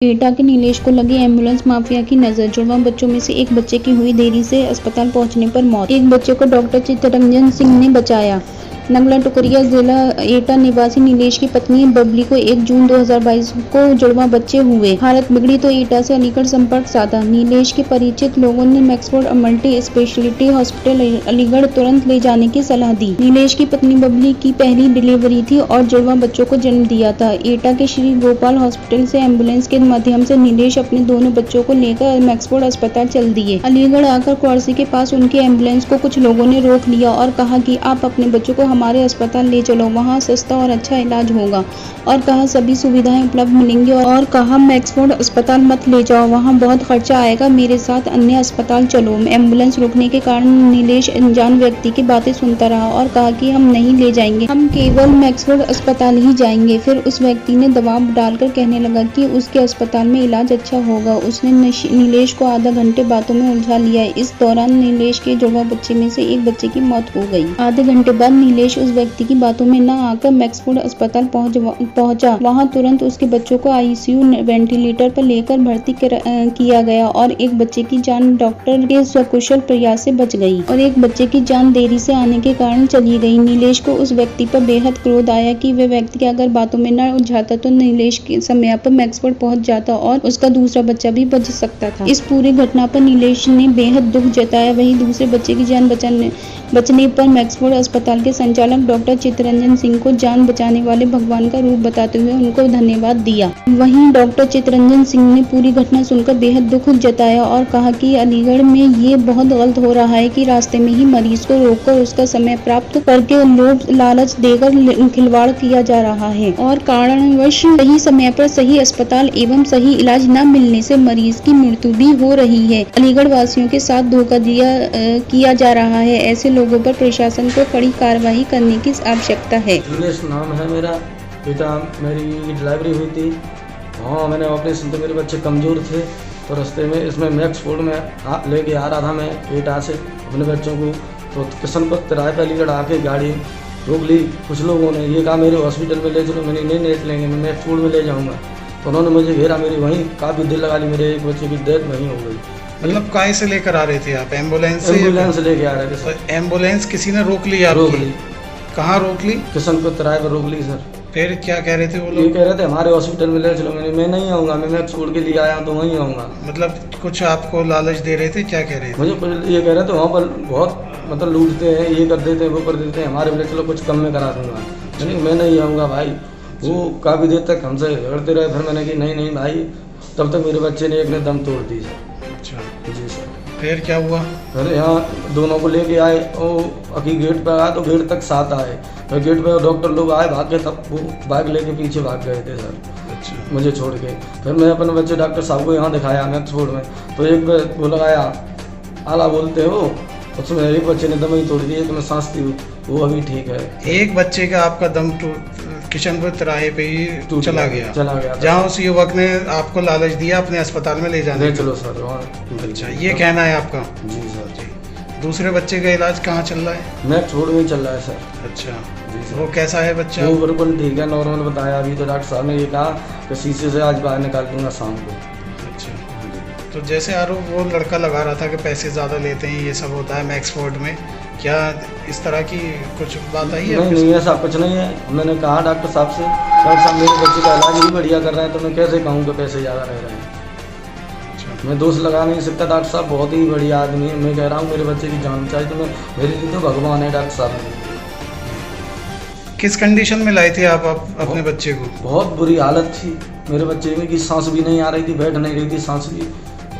एटा के नीलेश को लगी एम्बुलेंस माफिया की नजर। जुड़वा बच्चों में से एक बच्चे की हुई देरी से अस्पताल पहुंचने पर मौत। एक बच्चे को डॉक्टर चित्तरंजन सिंह ने बचाया। नगला टुकरिया जिला एटा निवासी नीलेश की पत्नी बबली को 1 जून 2022 को जुड़वा बच्चे हुए। हालत बिगड़ी तो एटा से अलीगढ़ संपर्क साधा। नीलेश के परिचित लोगों ने Maxford multi speciality hospital Aligarh तुरंत ले जाने की सलाह दी। नीलेश की पत्नी बबली की पहली डिलीवरी थी और जुड़वा बच्चों को जन्म दिया था। एटा के श्री गोपाल हॉस्पिटल से एम्बुलेंस के माध्यम से नीलेश अपने दोनों बच्चों को लेकर मैक्सफोर्ड अस्पताल चल दिए। अलीगढ़ आकर क्वार्सी के पास उनकी एम्बुलेंस को कुछ लोगों ने रोक लिया और कहा कि आप अपने बच्चों को हमारे अस्पताल ले चलो, वहाँ सस्ता और अच्छा इलाज होगा, और कहा सभी सुविधाएं उपलब्ध मिलेंगी, और कहा मैक्सफोर्ड अस्पताल मत ले जाओ, वहाँ बहुत खर्चा आएगा, मेरे साथ अन्य अस्पताल चलो। एम्बुलेंस रुकने के कारण नीलेश अनजान व्यक्ति की बातें सुनता रहा और कहा कि हम नहीं ले जाएंगे, हम केवल मैक्सफोर्ड अस्पताल ही जाएंगे। फिर उस व्यक्ति ने दबाव डालकर कहने लगा कि उसके अस्पताल में इलाज अच्छा होगा। उसने नीलेश को आधा घंटे बातों में उलझा लिया। इस दौरान नीलेश के जुड़वा बच्चे में से एक बच्चे की मौत हो गई। आधे घंटे बाद नीलेश उस व्यक्ति की बातों में न आकर मैक्सफोर्ड अस्पताल पहुंचा। वहां तुरंत उसके बच्चों को आईसीयू वेंटिलेटर पर लेकर भर्ती किया गया और एक बच्चे की जान डॉक्टर के सकुशल प्रयास से बच गई और एक बच्चे की जान देरी से आने के कारण चली गई। नीलेश को उस व्यक्ति पर बेहद क्रोध आया कि वह व्यक्ति अगर बातों में न उलझाता तो नीलेश के समय पर मैक्सफोर्ड पहुंच जाता और उसका दूसरा बच्चा भी बच सकता था। इस पूरी घटना पर नीलेश ने बेहद दुख जताया। वहीं दूसरे बच्चे की जान बचने पर मैक्सफोर्ड अस्पताल के संचालक डॉक्टर चित्तरंजन सिंह को जान बचाने वाले भगवान का रूप बताते हुए उनको धन्यवाद दिया। वहीं डॉक्टर चित्तरंजन सिंह ने पूरी घटना सुनकर बेहद दुख जताया और कहा कि अलीगढ़ में ये बहुत गलत हो रहा है कि रास्ते में ही मरीज को रोककर उसका समय प्राप्त करके लोभ लालच देकर खिलवाड़ किया जा रहा है और कारणवश सही समय पर सही अस्पताल एवं सही इलाज न मिलने से मरीज की मृत्यु भी हो रही है। अलीगढ़ वासियों के साथ धोखा किया जा रहा है। ऐसे लोगों पर प्रशासन को कड़ी कार्रवाई करने की आवश्यकता है। नीलेश नाम है मेरा बेटा, मेरी डिलीवरी हुई थी। हाँ, मैंने ऑपरेशन तो मेरे बच्चे कमज़ोर थे तो रास्ते में इसमें मैक्सफोर्ड में लेके आ रहा था मैं एटा से अपने बच्चों को, तो किशनपुर तिराहे पर अलीगढ़ आके गाड़ी रोक ली। कुछ लोगों ने ये कहा मेरे हॉस्पिटल में ले चलो, मैंने नहीं लेट लेंगे, मैं मैक्सफोर्ड में ले जाऊँगा। तो उन्होंने मुझे घेरा, मेरी वहीं काफ़ी देर लगा ली, मेरे एक बच्चे की डेथ वहीं हो गई। मतलब काय से लेकर आ रहे थे आप? एम्बुलेंस से लेके आ रहे थे सर। एम्बुलेंस किसी ने रोक ली? रोक ली। कहाँ रोक ली? किशनपुर तिराहे पर रोक ली सर। फिर क्या कह रहे थे वो लोग? ये कह रहे थे हमारे हॉस्पिटल में ले चलो, मैं नहीं आऊँगा, मैं मैक्सफोर्ड के लिए आया तो वहीं आऊँगा। मतलब कुछ आपको लालच दे रहे थे? क्या कह रहे थे? मुझे ये कह रहे थे वहाँ पर बहुत मतलब लूटते हैं, ये कर देते हैं, वो कर देते हैं, हमारे ले चलो कुछ कम में करा दूँगा। मैं नहीं आऊँगा भाई। वो काफ़ी देर तक हमसे लड़ते रहे। फिर मैंने कि नहीं भाई, तब तक मेरे बच्चे ने एक ने दम तोड़ दी सर। अच्छा जी सर। फिर क्या हुआ? फिर यहाँ दोनों को लेके आए, वो अभी गेट पर आया तो गेट तक साथ आए, फिर गेट पर डॉक्टर लोग आए भाग के, तब वो बाइक लेके पीछे भाग गए थे सर। अच्छा। मुझे छोड़ के फिर मैं अपने बच्चे डॉक्टर साहब को यहाँ दिखाया मैक्सफोर्ड में, तो एक वो लगाया आला बोलते हो, उसमें एक बच्चे ने दम ही तोड़ दिया, एक में सांस थी, वो अभी ठीक है। एक बच्चे का आपका दम किशनपुर तिराहे पे ही चला गया जहाँ उस युवक ने आपको लालच दिया अपने अस्पताल में ले जाने। चलो सर। अच्छा, ये कहना है आपका? जी सर। जी। दूसरे बच्चे का इलाज कहाँ चल रहा है? मैक्सफोर्ड में चल रहा है सर। अच्छा जी सर। वो कैसा है बच्चा? वो बिल्कुल ठीक है, नॉर्मल बताया। अभी तो डॉक्टर साहब ने ये कहा कि शीशे से आज बाहर निकाल दूंगा शाम को। अच्छा, तो जैसे आरोप वो लड़का लगा रहा था कि पैसे ज़्यादा लेते हैं, ये सब होता है मैक्सफोर्ड में, क्या इस तरह की कुछ बात आई है? नहीं, ऐसा कुछ नहीं है। मैंने कहा डॉक्टर साहब से, डॉक्टर साहब मेरे बच्चे का इलाज ही बढ़िया कर रहे हैं, तो मैं कैसे कहूँ कि पैसे ज़्यादा रह रहे हैं। अच्छा। मैं दोष लगा नहीं सकता। डॉक्टर साहब बहुत ही बढ़िया आदमी है। मैं कह रहा हूँ मेरे बच्चे की जान चाहिए, तो मैं मेरे लिए तो भगवान है डॉक्टर साहब। किस कंडीशन में लाए थे आप अपने बच्चे को? बहुत बुरी हालत थी मेरे बच्चे में कि सांस भी नहीं आ रही थी, बैठ नहीं रही थी सांस भी,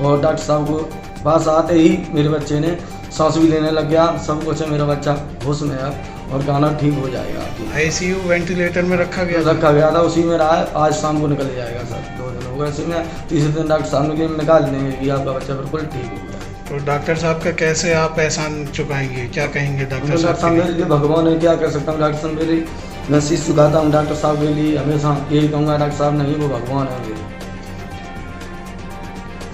और डॉक्टर साहब को पास आते ही मेरे बच्चे ने सांस भी लेने लग गया, सब कुछ है, मेरा बच्चा होश में है और गाना ठीक हो जाएगा। आईसीयू वेंटिलेटर में रखा गया था, उसी में रहा है। आज शाम को निकल जाएगा सर, 2 दिन हो गए उसी में। तीसरे दिन डॉक्टर साहब ने निकाल देंगे कि आपका बच्चा बिल्कुल ठीक हो गया। तो डॉक्टर साहब का कैसे आप एहसान चुकाएंगे? क्या कहेंगे डॉक्टर साहब? मेरे लिए भगवान है, क्या कर सकता हूँ डॉक्टर साहब। मेरी मैं शीश झुकाता हूँ डॉक्टर साहब के लिए, हमेशा यही कहूँगा डॉक्टर साहब नहीं, वो भगवान है मेरे।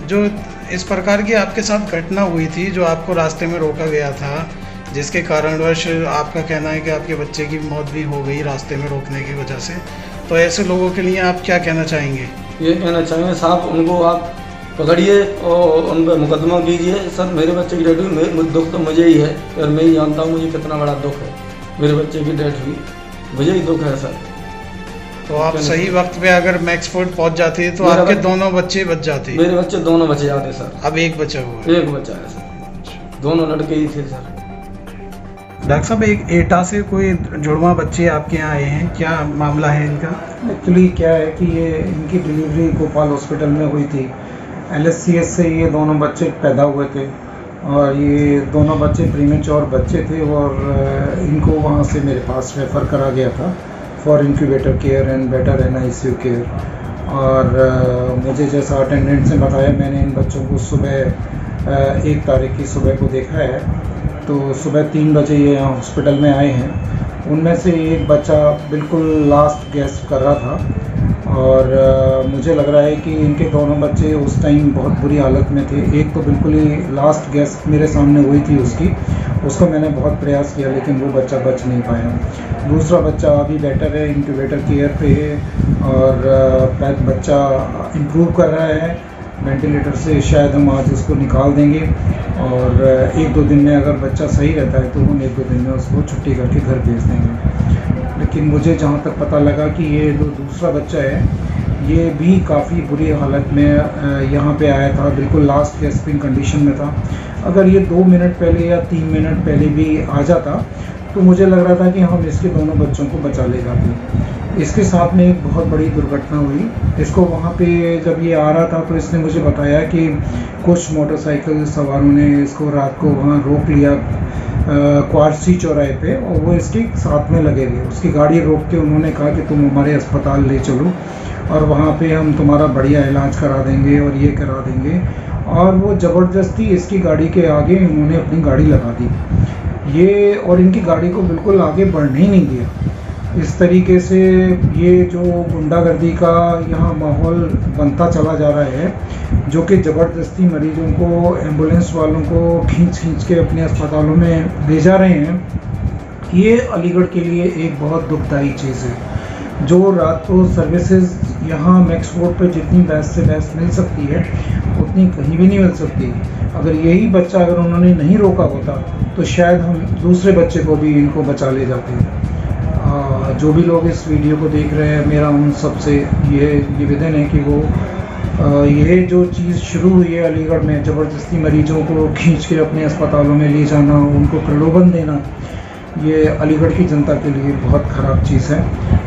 जो इस प्रकार की आपके साथ घटना हुई थी, जो आपको रास्ते में रोका गया था, जिसके कारणवश आपका कहना है कि आपके बच्चे की मौत भी हो गई रास्ते में रोकने की वजह से, तो ऐसे लोगों के लिए आप क्या कहना चाहेंगे? ये कहना चाहेंगे साहब उनको आप पकड़िए और उन पर मुकदमा कीजिए। सर मेरे बच्चे की डेथ हुई, दुख तो मुझे ही है और मैं ही जानता हूँ मुझे कितना बड़ा दुख है। मेरे बच्चे की डेथ हुई, मुझे ही दुख है सर। तो आप सही वक्त पे अगर मैक्सफोर्ड पहुंच जाते तो आपके दोनों बच्चे बच जाते? मेरे बच्चे दोनों बचे जाते सर। अब एक बचा हुआ है? एक बच्चा है सर, दोनों लड़के ही थे सर। डॉक्टर साहब, एक एटा से कोई जुड़वा बच्चे आपके यहाँ आए हैं, क्या मामला है इनका? एक्चुअली क्या है कि ये इनकी डिलीवरी भोपाल हॉस्पिटल में हुई थी। LSCS से ये दोनों बच्चे पैदा हुए थे और ये दोनों बच्चे प्रीमेच्योर बच्चे थे और इनको वहाँ से मेरे पास रेफ़र करा गया था for incubator care and better NICU care. और मुझे जैसा अटेंडेंट ने बताया, मैंने इन बच्चों को सुबह 1 तारीख की सुबह को देखा है। तो सुबह 3 बजे ये यहाँ हॉस्पिटल में आए हैं। उनमें से एक बच्चा बिल्कुल लास्ट गैस्प कर रहा था और मुझे लग रहा है कि इनके दोनों बच्चे उस टाइम बहुत बुरी हालत में थे। एक तो बिल्कुल ही लास्ट गैस्प मेरे सामने हुई थी उसको मैंने बहुत प्रयास किया लेकिन वो बच्चा बच नहीं पाया। दूसरा बच्चा अभी बेटर है, इंक्यूबेटर केयर पे है और बच्चा इम्प्रूव कर रहा है। वेंटिलेटर से शायद हम आज उसको निकाल देंगे और 1-2 दिन में अगर बच्चा सही रहता है तो हम 1-2 दिन में उसको छुट्टी करके घर भेज देंगे। लेकिन मुझे जहाँ तक पता लगा कि ये जो दूसरा बच्चा है ये भी काफ़ी बुरी हालत में यहाँ पे आया था, बिल्कुल लास्ट गैस्पिंग कंडीशन में था। अगर ये 2 मिनट पहले या 3 मिनट पहले भी आ जाता तो मुझे लग रहा था कि हम इसके दोनों बच्चों को बचा ले जाते। इसके साथ में एक बहुत बड़ी दुर्घटना हुई। इसको वहाँ पे जब ये आ रहा था तो इसने मुझे बताया कि कुछ मोटरसाइकिल सवारों ने इसको रात को वहाँ रोक लिया क्वारसी चौराहे पे और वो इसके साथ में लगे थे। उसकी गाड़ी रोक के उन्होंने कहा कि तुम हमारे अस्पताल ले चलो और वहाँ पे हम तुम्हारा बढ़िया इलाज करा देंगे और ये करा देंगे। और वो ज़बरदस्ती इसकी गाड़ी के आगे उन्होंने अपनी गाड़ी लगा दी ये और इनकी गाड़ी को बिल्कुल आगे बढ़ने ही नहीं दिया। इस तरीके से ये जो गुंडागर्दी का यहाँ माहौल बनता चला जा रहा है, जो कि ज़बरदस्ती मरीजों को, एम्बुलेंस वालों को खींच के अपने अस्पतालों में ले जा रहे हैं, ये अलीगढ़ के लिए एक बहुत दुखदाई चीज़ है। जो रात को सर्विसेज यहाँ मैक्सफोर्ड पे जितनी बेस्ट से बेस्ट मिल सकती है उतनी कहीं भी नहीं मिल सकती। अगर यही बच्चा अगर उन्होंने नहीं रोका होता तो शायद हम दूसरे बच्चे को भी इनको बचा ले जाते। जो भी लोग इस वीडियो को देख रहे हैं, मेरा उन सबसे ये निवेदन है कि वो ये जो चीज़ शुरू हुई है अलीगढ़ में, ज़बरदस्ती मरीजों को खींच के अपने अस्पतालों में ले जाना, उनको प्रलोभन देना, ये अलीगढ़ की जनता के लिए बहुत ख़राब चीज़ है।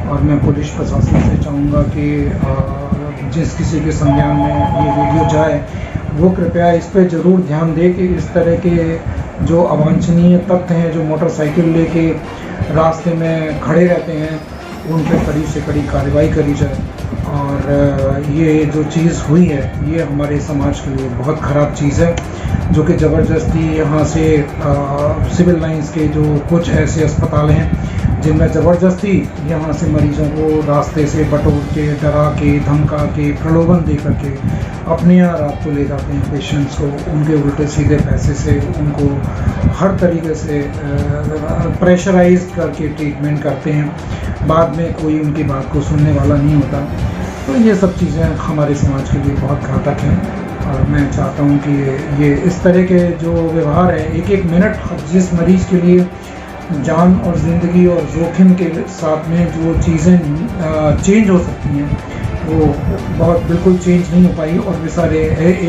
और मैं पुलिस प्रशासन से चाहूँगा कि जिस किसी के संज्ञान में ये वीडियो जाए वो कृपया इस पर ज़रूर ध्यान दे कि इस तरह के जो अवांछनीय तत्व हैं जो मोटरसाइकिल लेके रास्ते में खड़े रहते हैं उन पर कड़ी से कड़ी कार्रवाई करी जाए। और ये जो चीज़ हुई है ये हमारे समाज के लिए बहुत ख़राब चीज़ है, जो कि ज़बरदस्ती यहाँ से सिविल लाइंस के जो कुछ ऐसे अस्पताल हैं जिनमें ज़बरदस्ती यहाँ से मरीजों को रास्ते से बटोर के, डरा के, धमका के, प्रलोभन दे करके अपने यहाँ रात को ले जाते हैं पेशेंट्स को। उनके उल्टे सीधे पैसे से उनको हर तरीके से प्रेशराइज करके ट्रीटमेंट करते हैं। बाद में कोई उनकी बात को सुनने वाला नहीं होता। तो ये सब चीज़ें हमारे समाज के लिए बहुत घातक हैं और मैं चाहता हूँ कि ये इस तरह के जो व्यवहार है, एक मिनट जिस मरीज़ के लिए जान और ज़िंदगी और जोखिम के साथ में जो चीज़ें चेंज हो सकती हैं वो बहुत बिल्कुल चेंज नहीं हो पाई। और बेचारे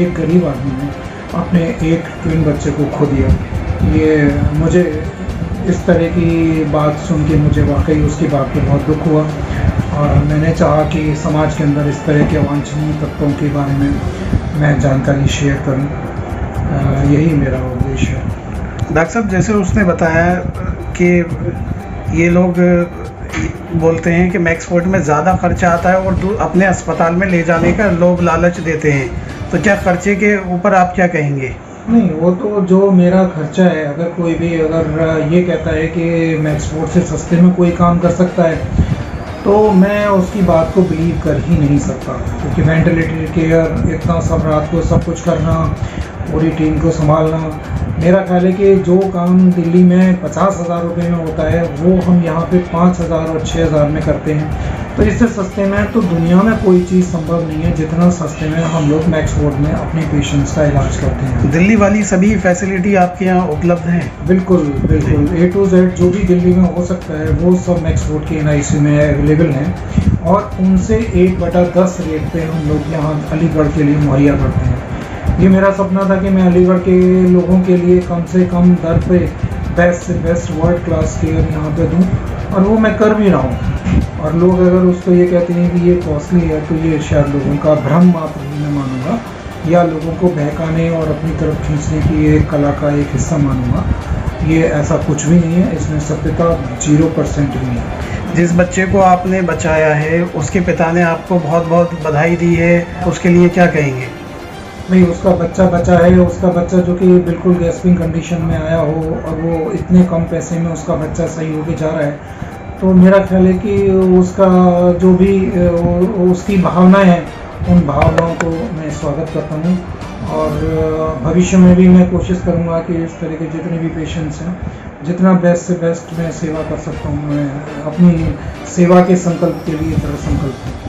एक गरीब आदमी ने अपने एक ट्विन बच्चे को खो दिया। ये मुझे इस तरह की बात सुन के मुझे वाकई उसकी बात पे बहुत दुख हुआ और मैंने चाहा कि समाज के अंदर इस तरह के अवांछनीय तत्वों के बारे में मैं जानकारी शेयर करूं। यही मेरा उद्देश्य है। डॉक्टर साहब, जैसे उसने बताया कि ये लोग बोलते हैं कि मैक्सफोर्ड में ज़्यादा खर्चा आता है और अपने अस्पताल में ले जाने का लोभ लालच देते हैं, तो क्या खर्चे के ऊपर आप क्या कहेंगे? नहीं, वो तो जो मेरा खर्चा है, अगर कोई भी अगर ये कहता है कि मैक्सफोर्ड से सस्ते में कोई काम कर सकता है तो मैं उसकी बात को बिलीव कर ही नहीं सकता, क्योंकि वेंटिलेटर केयर, इतना सब रात को सब कुछ करना, पूरी टीम को संभालना, मेरा ख्याल है कि जो काम दिल्ली में 50,000 रुपये में होता है वो हम यहाँ पे 5,000 और 6,000 में करते हैं। तो इससे सस्ते में तो दुनिया में कोई चीज़ संभव नहीं है जितना सस्ते में हम लोग मैक्स वार्ड में अपने पेशेंट्स का इलाज करते हैं। दिल्ली वाली सभी फैसिलिटी आपके यहाँ उपलब्ध हैं? बिल्कुल बिल्कुल, A to Z जो भी दिल्ली में हो सकता है वो सब मैक्स वार्ड के NICU में अवेलेबल हैं और उनसे 1/10 रेट पे हम लोग यहाँ अलीगढ़ के लिए मुहैया करते हैं। ये मेरा सपना था कि मैं अलीगढ़ के लोगों के लिए कम से कम दर पे बेस्ट से बेस्ट वर्ल्ड क्लास केयर यहाँ पे दूँ और वो मैं कर भी रहा हूँ। और लोग अगर उसको ये कहते हैं कि ये कॉस्टली है तो ये शायद लोगों का भ्रम मात्र ही मैं मानूंगा या लोगों को बहकाने और अपनी तरफ खींचने की ये कला का एक हिस्सा मानूंगा। ये ऐसा कुछ भी नहीं है, इसमें सत्यता 0% भी है। जिस बच्चे को आपने बचाया है उसके पिता ने आपको बहुत बहुत बधाई दी है, उसके लिए क्या कहेंगे? भाई उसका बच्चा बचा है, उसका बच्चा जो कि बिल्कुल गैस्पिंग कंडीशन में आया हो और वो इतने कम पैसे में उसका बच्चा सही होके जा रहा है, तो मेरा ख्याल है कि उसका जो भी उसकी भावनाएं हैं उन भावनाओं को मैं स्वागत करता हूँ और भविष्य में भी मैं कोशिश करूँगा कि इस तरह के जितने भी पेशेंट्स हैं जितना बेस्ट से बेस्ट मैं सेवा कर सकता हूँ, मैं अपनी सेवा के संकल्प के लिए दृढ़ संकल्प हूँ।